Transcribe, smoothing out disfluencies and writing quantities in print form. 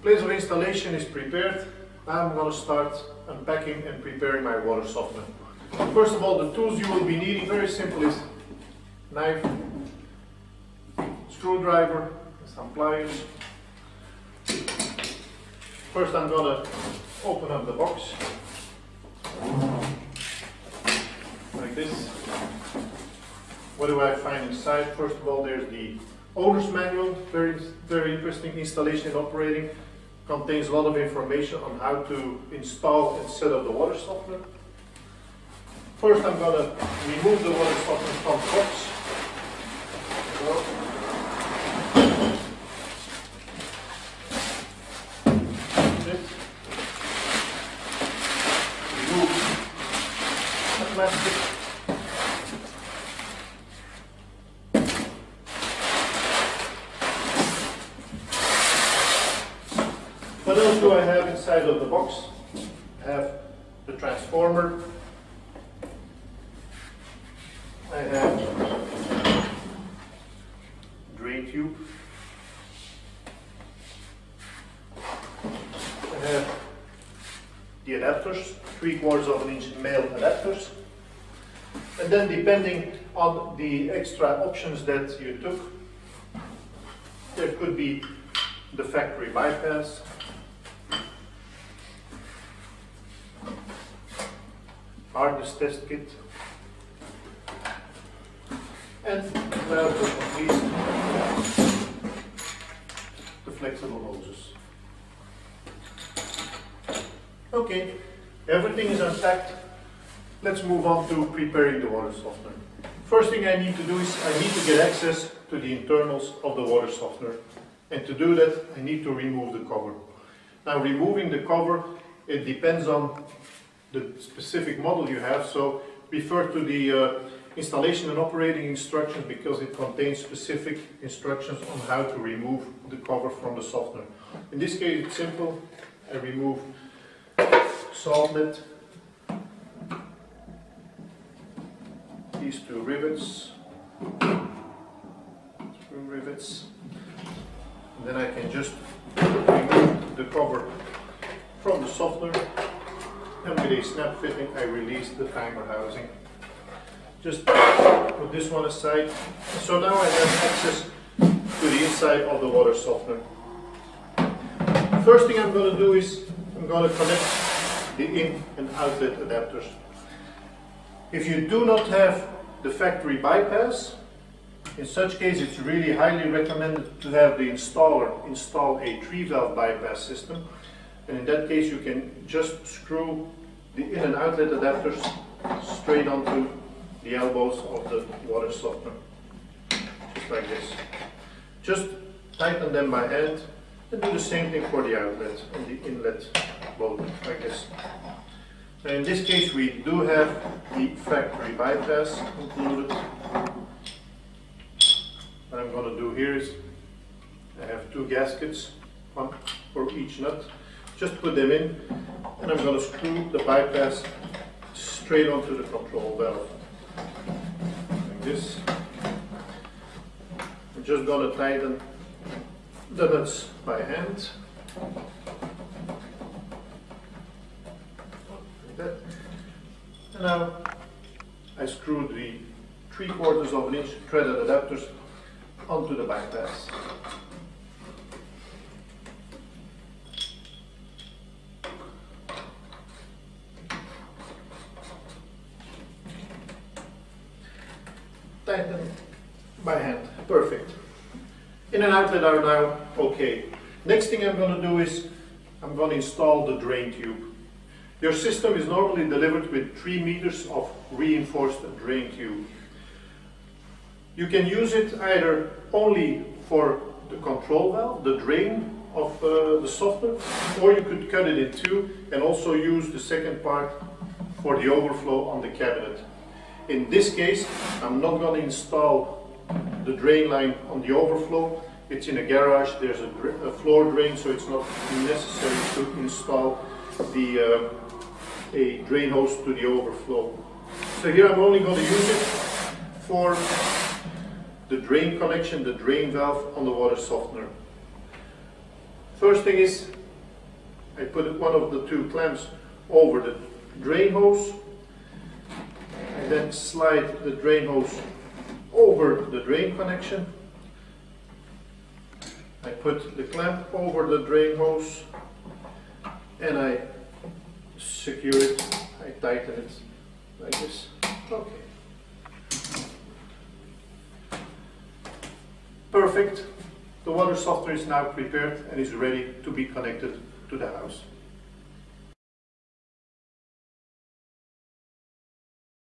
Place of installation is prepared. Now I'm going to start unpacking and preparing my water softener. First of all, the tools you will be needing, very simple, is knife, screwdriver, some pliers. First I'm going to open up the box like this. What do I find inside? First of all, there's the owner's manual, very interesting installation and operating. Contains a lot of information on how to install and set up the water softener. First I'm going to remove the water softener from the box. Remove the plastic. What else do I have inside of the box? I have the transformer. I have drain tube. I have the adapters, 3/4 inch male adapters. And then depending on the extra options that you took, there could be the factory bypass, hardness test kit, and last but not least, the flexible hoses. Okay, everything is unpacked. Let's move on to preparing the water softener. First thing I need to do is I need to get access to the internals of the water softener. And to do that, I need to remove the cover. Now, removing the cover, it depends on the specific model you have, so refer to the installation and operating instructions because it contains specific instructions on how to remove the cover from the softener. In this case, it's simple. I remove salt net, these two rivets, screw rivets, and then I can just remove the cover from the softener, and with a snap fitting I release the timer housing. Just put this one aside. So now I have access to the inside of the water softener. First thing I'm going to do is I'm going to connect the in and outlet adapters. If you do not have the factory bypass, in such case it's really highly recommended to have the installer install a 3-valve bypass system, and in that case you can just screw the in and outlet adapters straight onto the elbows of the water softener, just like this. Just tighten them by hand and do the same thing for the outlet and the inlet both, like this. Now in this case we do have the factory bypass included. What I'm going to do here is I have 2 gaskets, one for each nut. Just put them in and I'm going to screw the bypass straight onto the control valve. Like this. I'm just going to tighten the nuts by hand. Like that. And now I screw the 3/4 inch threaded adapters onto the bypass. Tighten by hand. Perfect. In and outlet are now okay. Next thing I'm going to do is I'm going to install the drain tube. Your system is normally delivered with 3 meters of reinforced drain tube. You can use it either only for the control valve, the drain of the softener, or you could cut it in 2 and also use the second part for the overflow on the cabinet. In this case, I'm not going to install the drain line on the overflow. It's in a garage, there's a floor drain, so it's not necessary to install the a drain hose to the overflow. So here I'm only going to use it for the drain connection, the drain valve on the water softener. First thing is, I put one of the two clamps over the drain hose. I then slide the drain hose over the drain connection. I put the clamp over the drain hose and I secure it, I tighten it like this. Okay. Perfect. The water softener is now prepared and is ready to be connected to the house.